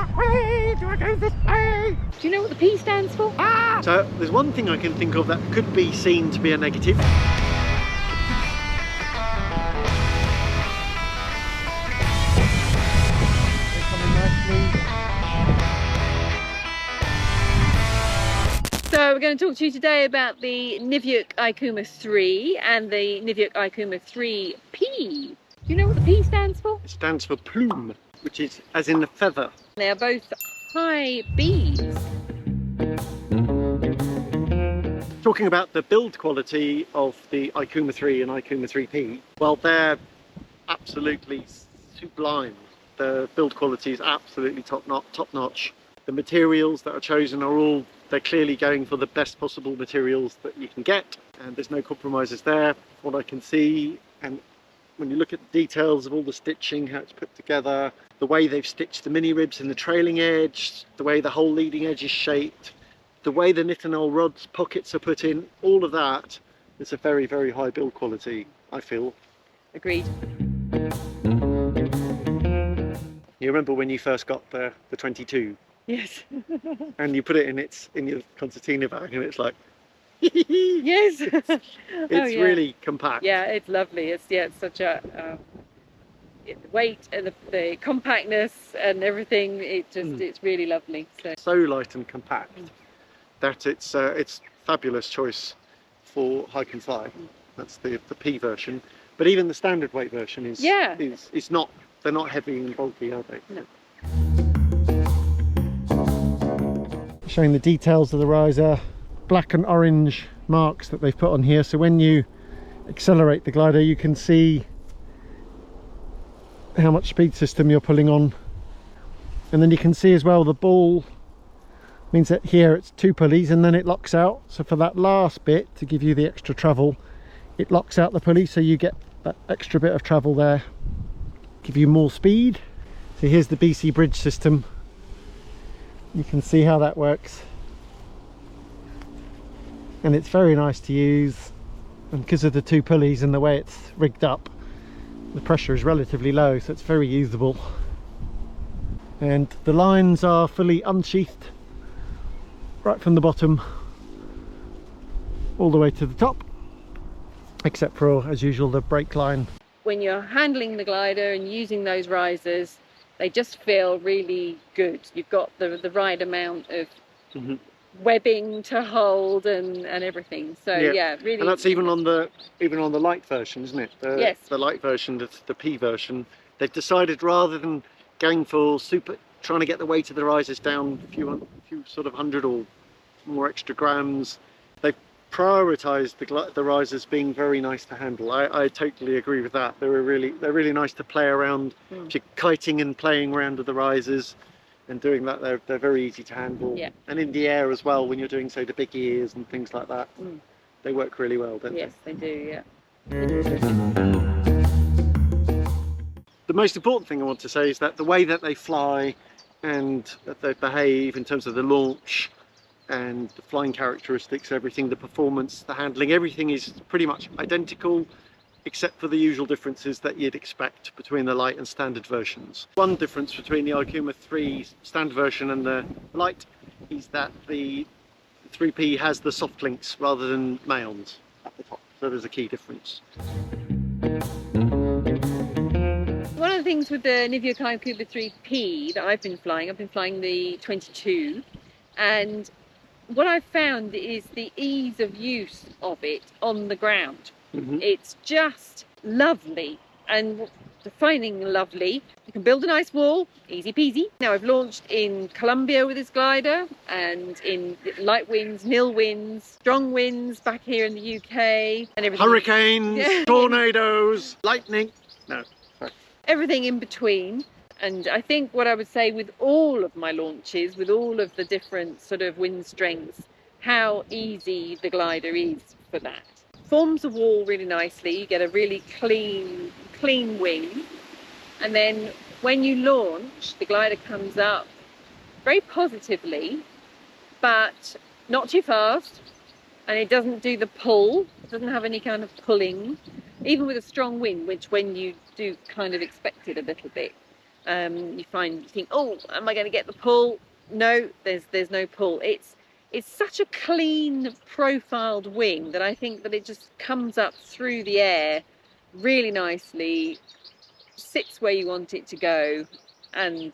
that way? Do I go this way? Do you know what the P stands for? Ah! So there's one thing I can think of that could be seen to be a negative. So we're going to talk to you today about the Niviuk IKUMA 3 and the Niviuk IKUMA 3P. Do you know what the P stands for? It stands for plume, which is as in the feather. They are both high Bs. Talking about the build quality of the IKUMA 3 and IKUMA 3P, well, they're absolutely sublime. The build quality is absolutely top notch. The materials that are chosen are they're clearly going for the best possible materials that you can get, and there's no compromises there, from what I can see. And when you look at the details of all the stitching, how it's put together, the way they've stitched the mini ribs in the trailing edge, the way the whole leading edge is shaped, the way the nitinol rods pockets are put in, all of that is a very, very high build quality, I feel. Agreed. You remember when you first got the 22? Yes. And you put it in your concertina bag, and it's like, Yes. it's really compact. Yeah, it's lovely. It's such a weight and the compactness and everything. It's really lovely. So light and compact that it's fabulous choice for hike and fly. That's the P version. But even the standard weight version is not. They're not heavy and bulky, are they? No. Showing the details of the riser, black and orange marks that they've put on here, so when you accelerate the glider you can see how much speed system you're pulling on, and then you can see as well the ball means that here it's 2 pulleys and then it locks out, so for that last bit to give you the extra travel it locks out the pulley, so you get that extra bit of travel there, give you more speed. So here's the BC bridge system. You can see how that works, and it's very nice to use, and because of the 2 pulleys and the way it's rigged up, the pressure is relatively low, so it's very usable. And the lines are fully unsheathed right from the bottom all the way to the top, except for, as usual, the brake line. When you're handling the glider and using those risers, they just feel really good. You've got the right amount of webbing to hold and everything. So yeah, really. And that's even on the light version, isn't it? Yes. The light version, the P version. They've decided, rather than going for trying to get the weight of the risers down a few sort of 100 or more extra grams, they've prioritised the risers being very nice to handle. I totally agree with that. They're really nice to play around. If you're kiting and playing around with the risers and doing that, they're very easy to handle. Yeah. And in the air as well, when you're doing, say, the big ears and things like that, they work really well, don't they? Yes, they do. Yeah. The most important thing I want to say is that the way that they fly and that they behave in terms of the launch and the flying characteristics, everything, the performance, the handling, everything is pretty much identical, except for the usual differences that you'd expect between the light and standard versions. One difference between the IKUMA 3 standard version and the light is that the 3P has the soft links rather than maons at the top, so there's a key difference. One of the things with the Niviuk IKUMA 3P that I've been flying the 22, and what I've found is the ease of use of it on the ground. It's just lovely, and defining lovely. You can build a nice wall, easy peasy. Now I've launched in Colombia with this glider, and in light winds, nil winds, strong winds back here in the UK, and everything. Hurricanes, tornadoes, lightning. No, sorry. Everything in between. And I think what I would say with all of my launches, with all of the different sort of wind strengths, how easy the glider is for that. Forms the wall really nicely, you get a really clean wing, and then when you launch, the glider comes up very positively, but not too fast, and it doesn't do the pull, it doesn't have any kind of pulling, even with a strong wind, which when you do kind of expect it a little bit. You think, oh, am I going to get the pull? No, there's no pull. It's such a clean profiled wing that I think that it just comes up through the air really nicely, sits where you want it to go, and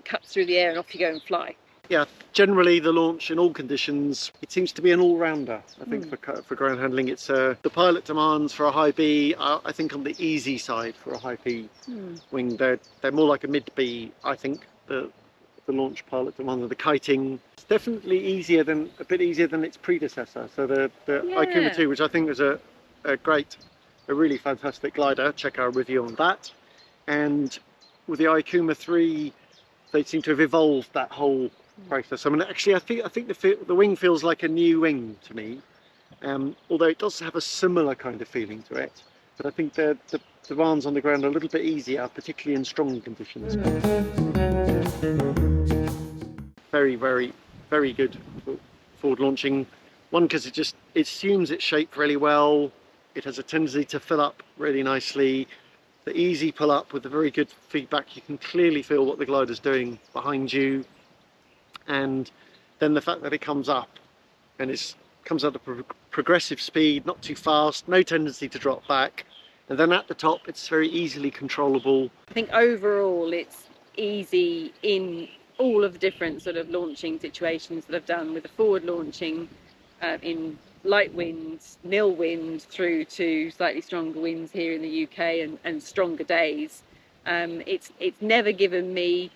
cuts through the air, and off you go and fly. Yeah, generally the launch in all conditions, it seems to be an all-rounder. I think for ground handling, it's the pilot demands for a high B, I think on the easy side for a high P wing. They're more like a mid B, I think. The launch pilot demand, the kiting, it's definitely a bit easier than its predecessor. So the Ikuma 2, which I think was a really fantastic glider. Check our review on that. And with the Ikuma 3, they seem to have evolved that whole process. I mean, actually, I think the wing feels like a new wing to me, although it does have a similar kind of feeling to it. But I think the demands on the ground are a little bit easier, particularly in strong conditions. Very, very, very good forward launching. One, because it assumes its shape really well. It has a tendency to fill up really nicely. The easy pull up with the very good feedback. You can clearly feel what the glider's doing behind you. And then the fact that it comes up and it comes at a progressive speed, not too fast, no tendency to drop back. And then at the top, it's very easily controllable. I think overall it's easy in all of the different sort of launching situations that I've done, with the forward launching in light winds, nil wind, through to slightly stronger winds here in the UK and stronger days. It's never given me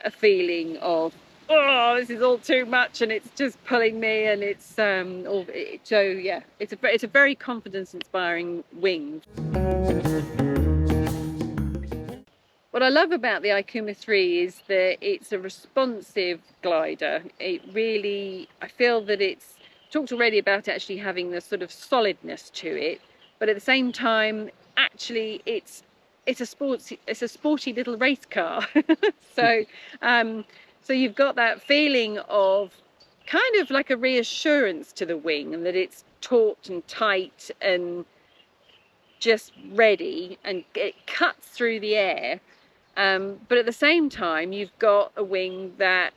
a feeling of, oh, this is all too much and it's just pulling me, and it's so yeah, it's a very confidence inspiring wing. What I love about the Ikuma 3 is that it's a responsive glider. It really, I feel that it's talked already about actually having the sort of solidness to it, but at the same time, actually, it's a sporty little race car. So you've got that feeling of kind of like a reassurance to the wing, and that it's taut and tight and just ready, and it cuts through the air. But at the same time, you've got a wing that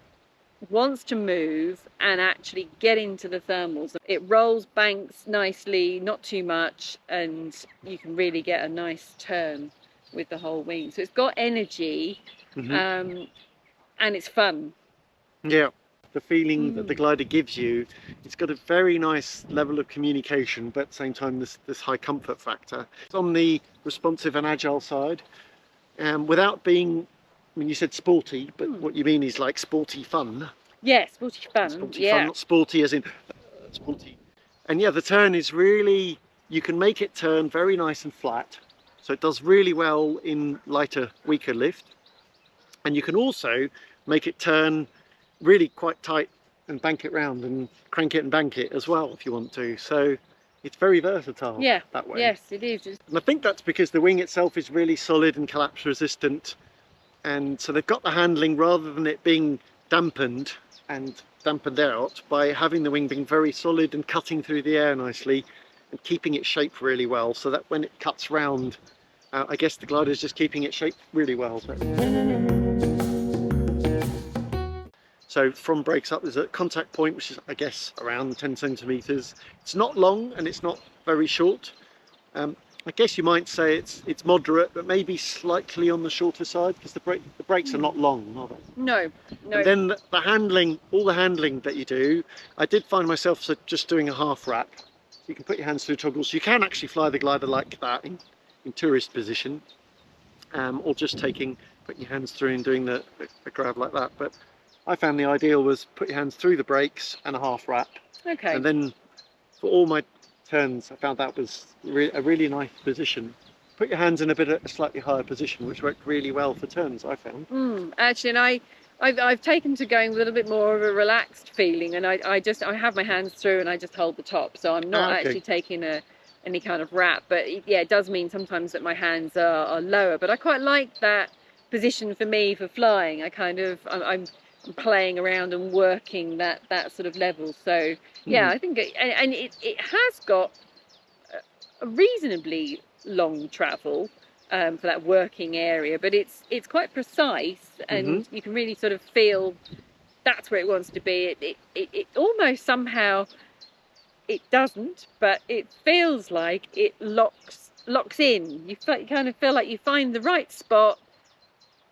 wants to move and actually get into the thermals. It rolls banks nicely, not too much, and you can really get a nice turn with the whole wing. So it's got energy, and it's fun. Yeah, the feeling that the glider gives you, it's got a very nice level of communication, but at the same time this high comfort factor. It's on the responsive and agile side, without being, I mean, you said sporty, but what you mean is like sporty fun. Yeah, sporty fun. Sporty fun, not sporty as in sporty. And yeah, the turn is really, you can make it turn very nice and flat. So it does really well in lighter, weaker lift. And you can also make it turn really quite tight and bank it round, and crank it and bank it as well if you want to. So it's very versatile that way. Yes, it is. And I think that's because the wing itself is really solid and collapse resistant. And so they've got the handling, rather than it being dampened out, by having the wing being very solid and cutting through the air nicely and keeping its shape really well, so that when it cuts round, I guess the glider is just keeping its shape really well. So from brakes up, there's a contact point, which is, I guess, around 10 centimetres. It's not long and it's not very short. I guess you might say it's moderate, but maybe slightly on the shorter side, because the brakes are not long, are they? No. And then the handling, all the handling that you do, I did find myself just doing a half wrap. So you can put your hands through toggles. You can actually fly the glider like that in tourist position, or just putting your hands through and doing the grab like that. But I found the ideal was put your hands through the brakes and a half wrap. Okay. And then for all my turns, I found that was a really nice position. Put your hands in a slightly higher position, which worked really well for turns, I found. Actually, and I've taken to going with a little bit more of a relaxed feeling, and I have my hands through and I just hold the top, so I'm not actually taking any kind of wrap. But yeah, it does mean sometimes that my hands are lower, but I quite like that position for me for flying. I'm playing around and working that sort of level. So yeah, I think it has got a reasonably long travel. for that working area, but it's quite precise, and you can really sort of feel that's where it wants to be. It almost somehow, it doesn't, but it feels like it locks in. You kind of feel like you find the right spot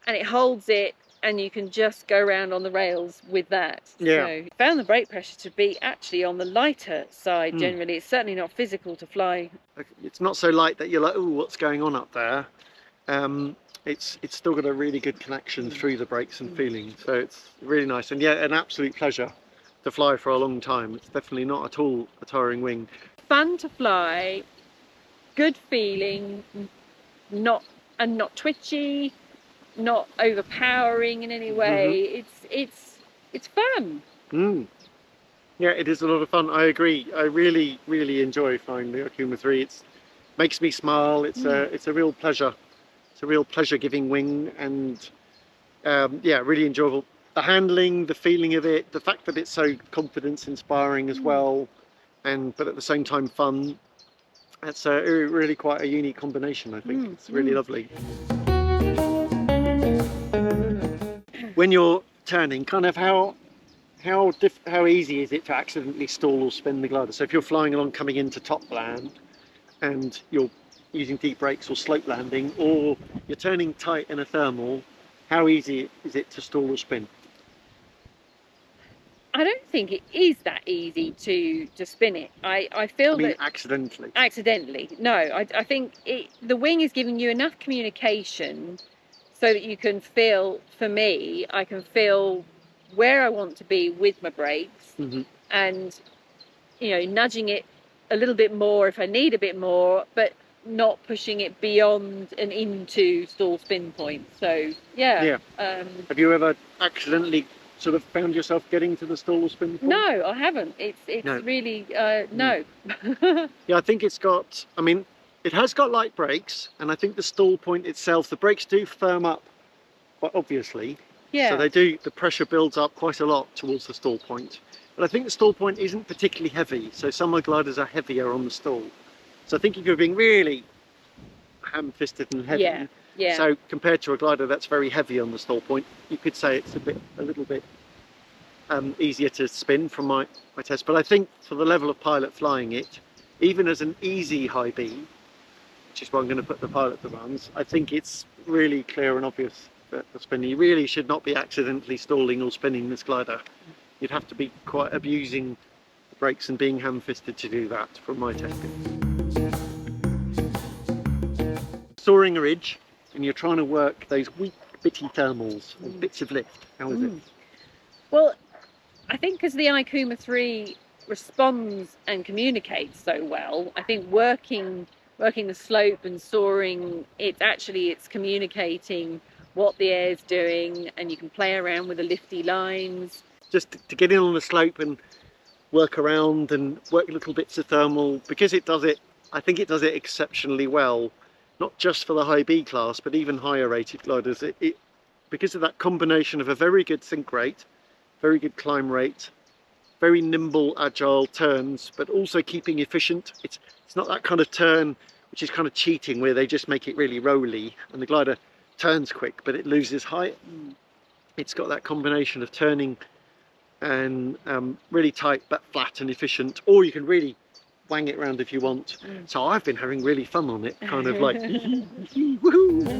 and it holds it, and you can just go around on the rails with that. Yeah. So I found the brake pressure to be actually on the lighter side generally. It's certainly not physical to fly. It's not so light that you're like, oh, what's going on up there? It's still got a really good connection through the brakes and feeling, so it's really nice, and yeah, an absolute pleasure to fly for a long time. It's definitely not at all a tiring wing. Fun to fly, good feeling, not twitchy, not overpowering in any way. It's fun. Yeah, it is a lot of fun. I agree. I really enjoy flying the Akuma 3. It makes me smile. It's a real pleasure. It's a real pleasure-giving wing, and yeah, really enjoyable. The handling, the feeling of it, the fact that it's so confidence-inspiring as well, but at the same time fun. It's really quite a unique combination, I think. It's really lovely. When you're turning, kind of how easy is it to accidentally stall or spin the glider? So if you're flying along coming into topland and you're using deep brakes or slope landing, or you're turning tight in a thermal, how easy is it to stall or spin? I don't think it is that easy to spin it. I feel that accidentally. No, I think the wing is giving you enough communication so that you can feel, for me, I can feel where I want to be with my brakes, and nudging it a little bit more if I need a bit more, but not pushing it beyond and into stall spin point. So yeah. Have you ever accidentally sort of found yourself getting to the stall or spin point? No, I haven't. It's no. Really no. Yeah, I think it's got, I mean, it has got light brakes, and I think the stall point itself, the brakes do firm up quite obviously. Yeah. So they do, the pressure builds up quite a lot towards the stall point. But I think the stall point isn't particularly heavy, so some of the gliders are heavier on the stall. So I think if you're being really ham-fisted and heavy, so compared to a glider that's very heavy on the stall point, you could say it's a little bit easier to spin from my test. But I think for the level of pilot flying it, even as an easy high B, which is where I'm going to put the pilot demands, I think it's really clear and obvious that the spinning, you really should not be accidentally stalling or spinning this glider. You'd have to be quite abusing the brakes and being ham-fisted to do that from my testing. Soaring a ridge, and you're trying to work those weak bitty thermals and bits of lift. How is it? Well, I think because the Ikuma 3 responds and communicates so well, I think working the slope and soaring, it's communicating what the air's doing, and you can play around with the lifty lines. Just to get in on the slope and work around and work little bits of thermal, because it does it, I think it does it exceptionally well, not just for the high B class, but even higher rated gliders. Because of that combination of a very good sink rate, very good climb rate, very nimble, agile turns, but also keeping efficient. It's not that kind of turn which is kind of cheating, where they just make it really rolly and the glider turns quick, but it loses height. It's got that combination of turning and really tight but flat and efficient, or you can really wang it around if you want. So I've been having really fun on it, kind of like woohoo!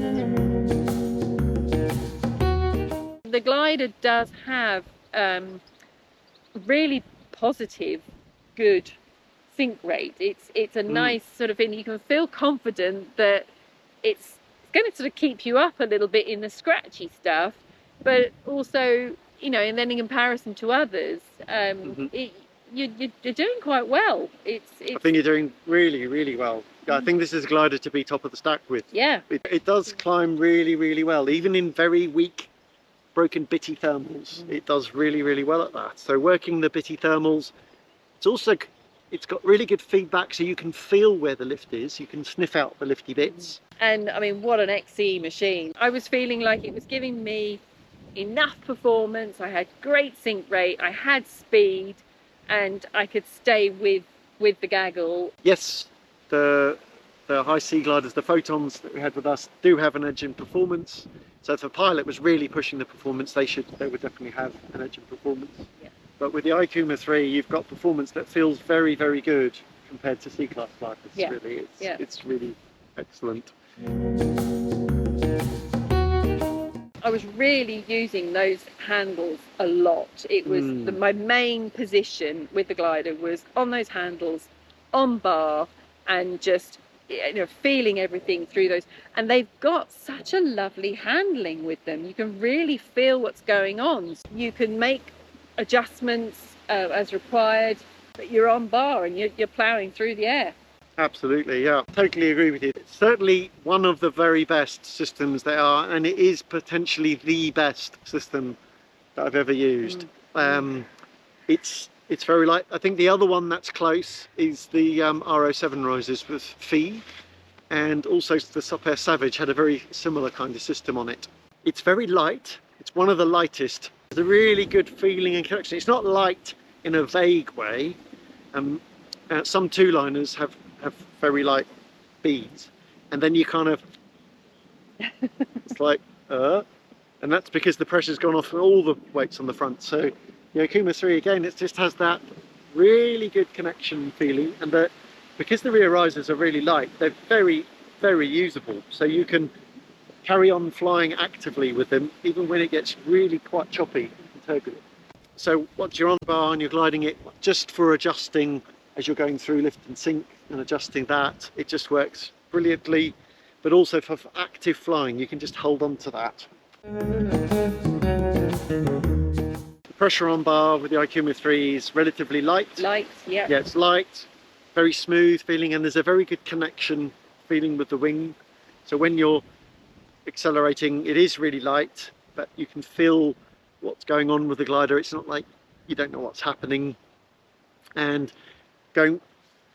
The glider does have really positive, good sink rate. It's a nice sort of thing. You can feel confident that it's going to sort of keep you up a little bit in the scratchy stuff, but also, and then in comparison to others, you're doing quite well. I think you're doing really well. I think this is a glider to be top of the stack with. Yeah. It does climb really well, even in very weak, broken bitty thermals. It does really well at that. So working the bitty thermals, it's got really good feedback, so you can feel where the lift is. You can sniff out the lifty bits. And I mean, what an XE machine. I was feeling like it was giving me enough performance. I had great sink rate, I had speed, and I could stay with the gaggle. Yes, the the high sea gliders, the Photons that we had with us, do have an edge in performance. So if a pilot was really pushing the performance, they would definitely have an edge in performance. Yeah. But with the IKUMA 3, you've got performance that feels very, very good compared to C-class gliders. Yeah. Really, Yeah. it's really excellent. I was really using those handles a lot. It was my main position with the glider was on those handles, on bar, and just feeling everything through those. And they've got such a lovely handling with them. You can really feel what's going on. You can make adjustments as required, but you're on bar and you're ploughing through the air. Absolutely, yeah, totally agree with you. It's certainly one of the very best systems there are, and it is potentially the best system that I've ever used. It's very light. I think the other one that's close is the R07 risers with Fee, and also the Supair Savage had a very similar kind of system on it. It's very light. It's one of the lightest. There's a really good feeling and connection. It's not light in a vague way. Some two-liners have very light beads, and then you kind of it's like and that's because the pressure's gone off all the weights on the front. So the IKUMA 3 again, it just has that really good connection feeling, and that because the rear risers are really light, they're very, very usable. So you can carry on flying actively with them even when it gets really quite choppy and turbulent. So once you're on the bar and you're gliding it, just for adjusting as you're going through lift and sink and adjusting that, it just works brilliantly. But also for active flying, you can just hold on to that. The pressure on bar with the IKUMA 3 is relatively light. Light, yeah. Yeah, it's light, very smooth feeling, and there's a very good connection feeling with the wing. So when you're accelerating, it is really light, but you can feel what's going on with the glider. It's not like you don't know what's happening. And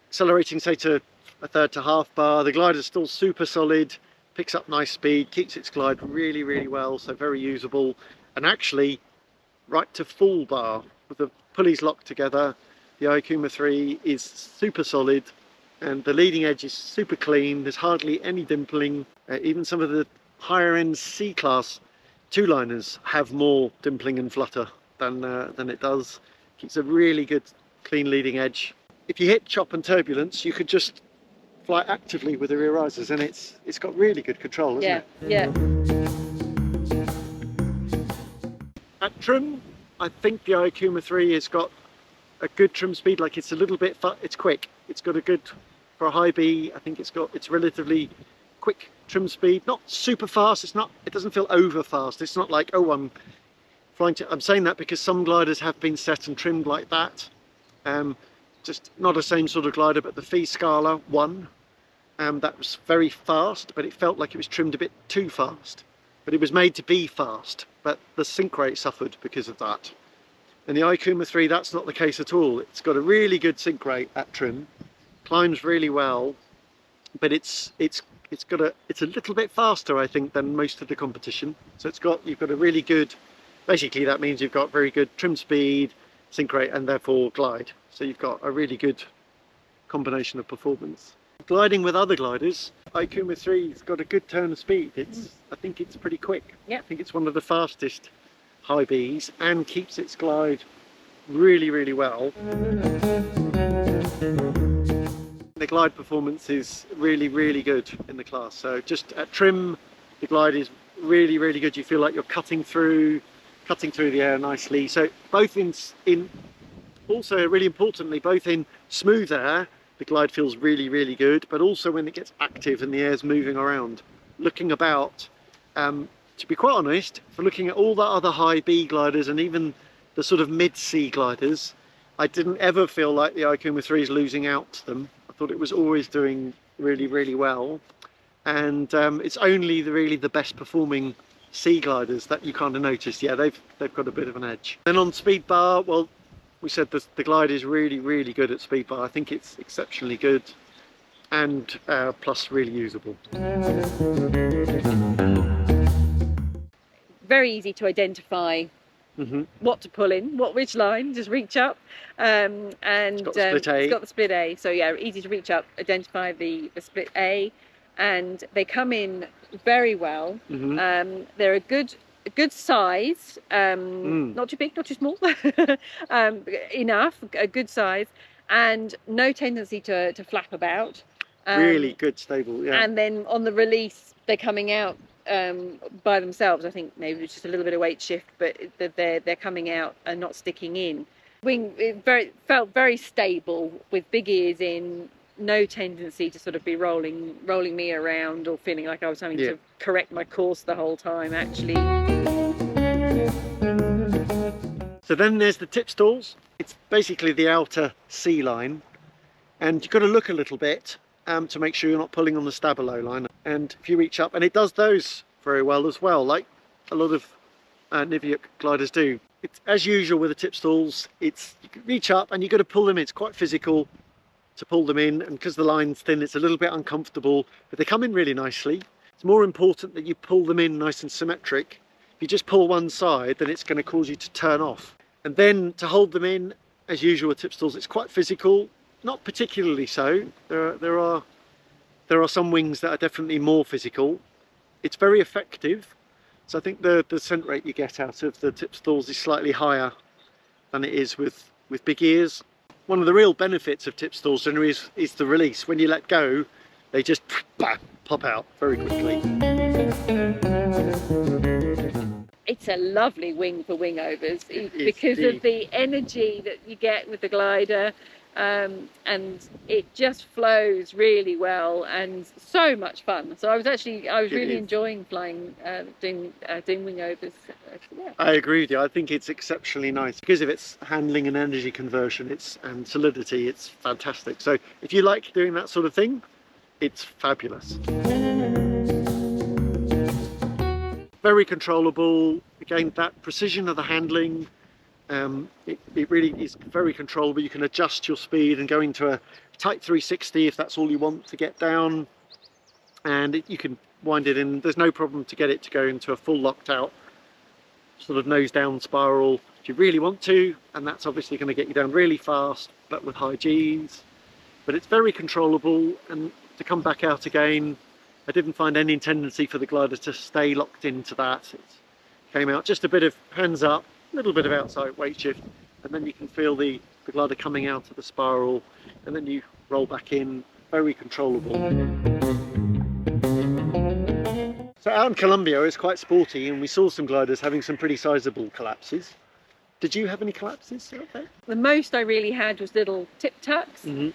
accelerating, say, to a third to half bar, the glider's still super solid, picks up nice speed, keeps its glide really, really well, so very usable. And actually, right to full bar, with the pulleys locked together, the IKUMA 3 is super solid, and the leading edge is super clean. There's hardly any dimpling. Even some of the higher end C-class two-liners have more dimpling and flutter than it does. Keeps a really good, clean leading edge. If you hit chop and turbulence, you could just fly actively with the rear risers, and it's got really good control, isn't it? Yeah. At trim, I think the IKUMA 3 has got a good trim speed. Like, it's a little bit it's quick. It's got a good, for a high B, I think it's relatively quick trim speed. Not super fast. It doesn't feel over fast. It's not like, oh, I'm saying that because some gliders have been set and trimmed like that. Just not the same sort of glider, but the Fee Scala 1, that was very fast, but it felt like it was trimmed a bit too fast. But it was made to be fast, but the sink rate suffered because of that. And the IKUMA 3, that's not the case at all. It's got a really good sink rate at trim, climbs really well, but it's a little bit faster, I think, than most of the competition. So you've got a really good, basically that means you've got very good trim speed, sink rate, and therefore glide. So you've got a really good combination of performance. Gliding with other gliders, IKUMA 3's got a good turn of speed. I think it's pretty quick. Yeah. I think it's one of the fastest high Bs and keeps its glide really, really well. The glide performance is really, really good in the class. So just at trim, the glide is really, really good. You feel like you're cutting through the air nicely. So both also really importantly, both in smooth air, the glide feels really, really good, but also when it gets active and the air's moving around, looking about. To be quite honest, for looking at all the other high B gliders and even the sort of mid-C gliders, I didn't ever feel like the IKUMA 3 is losing out to them. I thought it was always doing really, really well. And it's only really the best performing C gliders that you kind of notice, yeah, they've got a bit of an edge. Then on speed bar, well, we said the glide is really, really good at speed bar. I think it's exceptionally good, and plus really usable. Very easy to identify what to pull in, which line, just reach up. And It's got the split A. It's got the split A, so yeah, easy to reach up, identify the split A, and they come in very well. They're a good size, not too big, not too small, enough, a good size, and no tendency to flap about. Really good, stable, yeah. And then on the release, they're coming out by themselves. I think maybe it's just a little bit of weight shift, but they're coming out and not sticking in. Wing, it felt very stable with big ears in, no tendency to sort of be rolling me around or feeling like I was having to correct my course the whole time, actually. So then there's the tip stalls. It's basically the outer C line, and you've got to look a little bit to make sure you're not pulling on the stabilo line. And if you reach up, and it does those very well as well, like a lot of Niviuk gliders do. It's as usual with the tip stalls, you can reach up and you've got to pull them in. It's quite physical to pull them in, and because the line's thin, it's a little bit uncomfortable, but they come in really nicely. It's more important that you pull them in nice and symmetric. If you just pull one side, then it's going to cause you to turn off. And then to hold them in, as usual with tip stalls, it's quite physical. Not particularly so. There are some wings that are definitely more physical. It's very effective. So I think the descent rate you get out of the tip stalls is slightly higher than it is with big ears. One of the real benefits of tip stalls generally is the release. When you let go, they just pop out very quickly. It's a lovely wing for wing overs because of the energy that you get with the glider, and it just flows really well and so much fun. So I was really enjoying flying, doing wing overs. Yeah. I agree with you. I think it's exceptionally nice because of its handling and energy conversion, and solidity. It's fantastic. So if you like doing that sort of thing, it's fabulous. Very controllable. Again, that precision of the handling, it really is very controllable. You can adjust your speed and go into a tight 360 if that's all you want to get down, and you can wind it in. There's no problem to get it to go into a full locked out sort of nose down spiral if you really want to, and that's obviously going to get you down really fast but with high G's. But it's very controllable, and to come back out again, I didn't find any tendency for the glider to stay locked into that. It came out just a bit of hands up, a little bit of outside weight shift, and then you can feel the glider coming out of the spiral, and then you roll back in. Very controllable. So out in Colombia it's quite sporty, and we saw some gliders having some pretty sizable collapses. Did you have any collapses out there? The most I really had was little tip tucks, and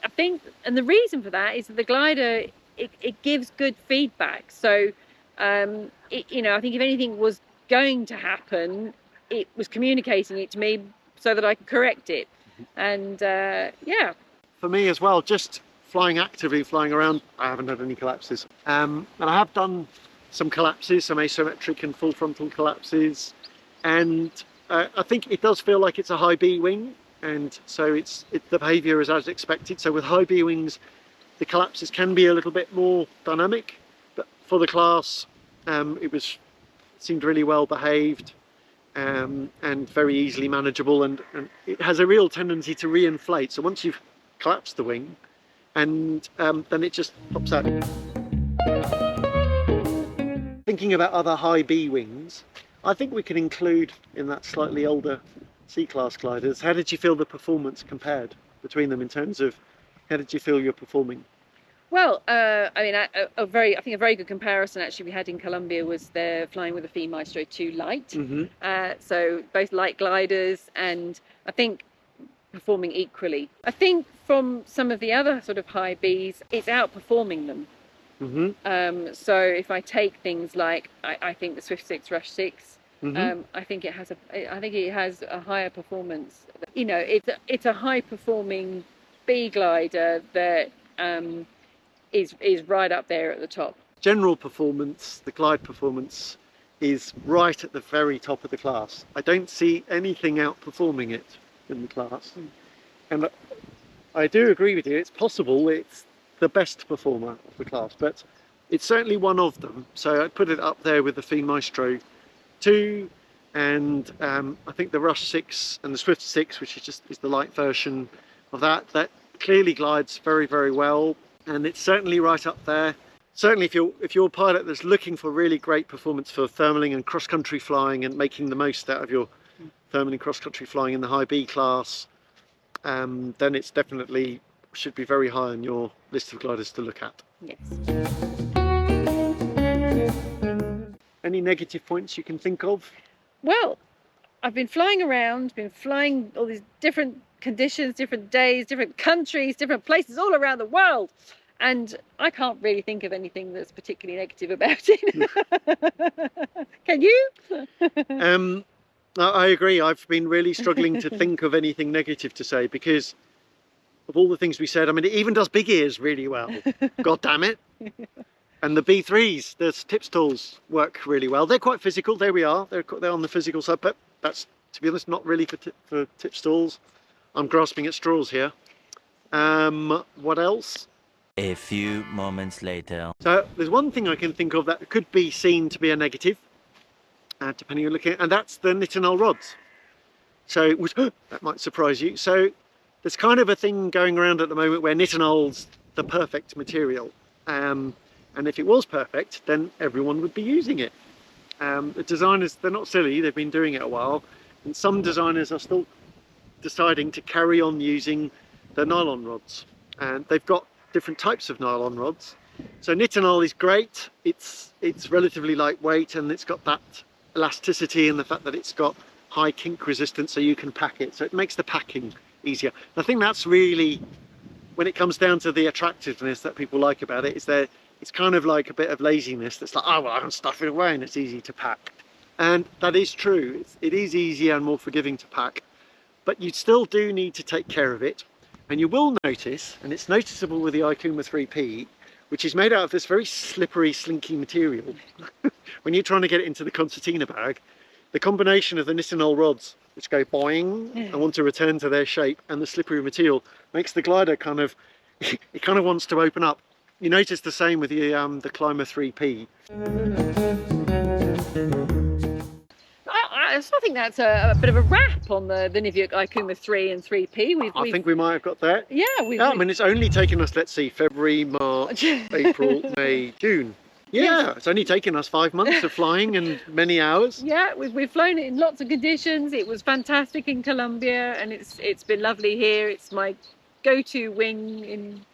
I think, and the reason for that is that the glider, it gives good feedback. So, I think if anything was going to happen, it was communicating it to me so that I could correct it. And yeah. For me as well, just actively flying around, I haven't had any collapses. And I have done some collapses, some asymmetric and full frontal collapses. And I think it does feel like it's a high B wing, and so the behaviour is as expected. So with high B wings, the collapses can be a little bit more dynamic, but for the class, it seemed really well behaved, and very easily manageable, and it has a real tendency to re-inflate. So once you've collapsed the wing, and then it just pops out. Thinking about other high B wings, I think we can include in that slightly older C-class gliders. How did you feel the performance compared between them in terms of how did you feel you're performing? Well, I think a very good comparison actually we had in Colombia was they're flying with a Phi Maestro 2 light. So both light gliders, and I think performing equally. I think from some of the other sort of high Bs, it's outperforming them. So if I take things like, I think the Swift 6 Rush 6, I think it has a higher performance. It's a high performing B glider that is right up there at the top. General performance, the glide performance is right at the very top of the class. I don't see anything outperforming it in the class, and I do agree with you. It's possible it's the best performer of the class, but it's certainly one of them. So I'd put it up there with the Phi Maestro 2, and I think the Rush 6 and the Swift 6, which is the light version of that clearly glides very, very well, and it's certainly right up there. Certainly if you're a pilot that's looking for really great performance for thermaling and cross-country flying and making the most out of your thermaling cross-country flying in the high B class, then it's definitely should be very high on your list of gliders to look at. Yes. Any negative points you can think of? Well, I've been flying around, been flying all these different conditions, different days, different countries, different places all around the world. And I can't really think of anything that's particularly negative about it. Can you? I agree. I've been really struggling to think of anything negative to say because of all the things we said. I mean, it even does big ears really well. God damn it. And the B3s, the tip stalls work really well. They're quite physical. There we are. They're on the physical side, but that's, to be honest, not really for tip stalls. I'm grasping at straws here. What else? A few moments later. So there's one thing I can think of that could be seen to be a negative, depending on looking at, and that's the nitinol rods. So that might surprise you. So there's kind of a thing going around at the moment where nitinol's the perfect material. And if it was perfect, then everyone would be using it. The designers, they're not silly, they've been doing it a while, and some designers are still deciding to carry on using the nylon rods. And they've got different types of nylon rods. So nitinol is great, it's relatively lightweight, and it's got that elasticity and the fact that it's got high kink resistance, so you can pack it. So it makes the packing easier. And I think that's really, when it comes down to the attractiveness that people like about it, is that it's kind of like a bit of laziness that's like, oh well, I can stuff it away and it's easy to pack. And that is true, it is easier and more forgiving to pack, but you still do need to take care of it. And you will notice, and it's noticeable with the Ikuma 3P, which is made out of this very slippery, slinky material. When you're trying to get it into the concertina bag, the combination of the nitinol rods, which go boing and want to return to their shape, and the slippery material makes the glider kind of, it kind of wants to open up. You notice the same with the Climber 3P. I think that's a bit of a wrap on the Niviuk IKUMA 3 and 3P. I think we might have got that. Yeah, I mean, it's only taken us, let's see, February, March, April, May, June. Yeah, it's only taken us 5 months of flying and many hours. Yeah, we've flown it in lots of conditions. It was fantastic in Colombia, and it's been lovely here. It's my go-to wing in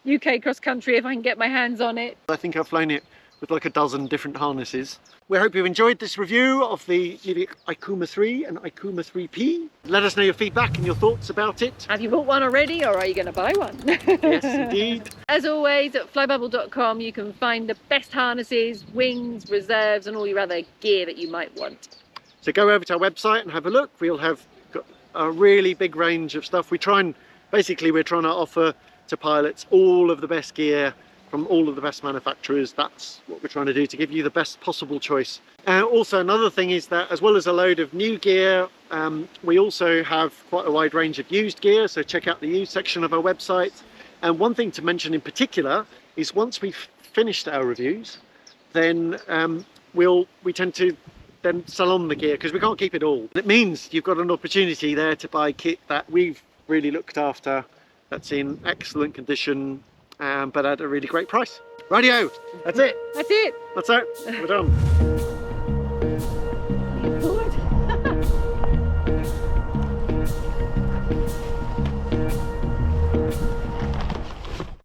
UK cross country if I can get my hands on it. I think I've flown it with like a dozen different harnesses. We hope you've enjoyed this review of the Niviuk IKUMA 3 and IKUMA 3P. Let us know your feedback and your thoughts about it. Have you bought one already, or are you going to buy one? Yes, indeed. As always, at flybubble.com you can find the best harnesses, wings, reserves, and all your other gear that you might want. So go over to our website and have a look. We'll have got a really big range of stuff. We're trying to offer to pilots all of the best gear from all of the best manufacturers. That's what we're trying to do, to give you the best possible choice. Also, another thing is that as well as a load of new gear, we also have quite a wide range of used gear, so check out the used section of our website. And one thing to mention in particular is once we've finished our reviews, then we tend to then sell on the gear, because we can't keep it all. It means you've got an opportunity there to buy kit that we've really looked after, that's in excellent condition, but at a really great price. Radio, that's it. That's it. That's it. We're done.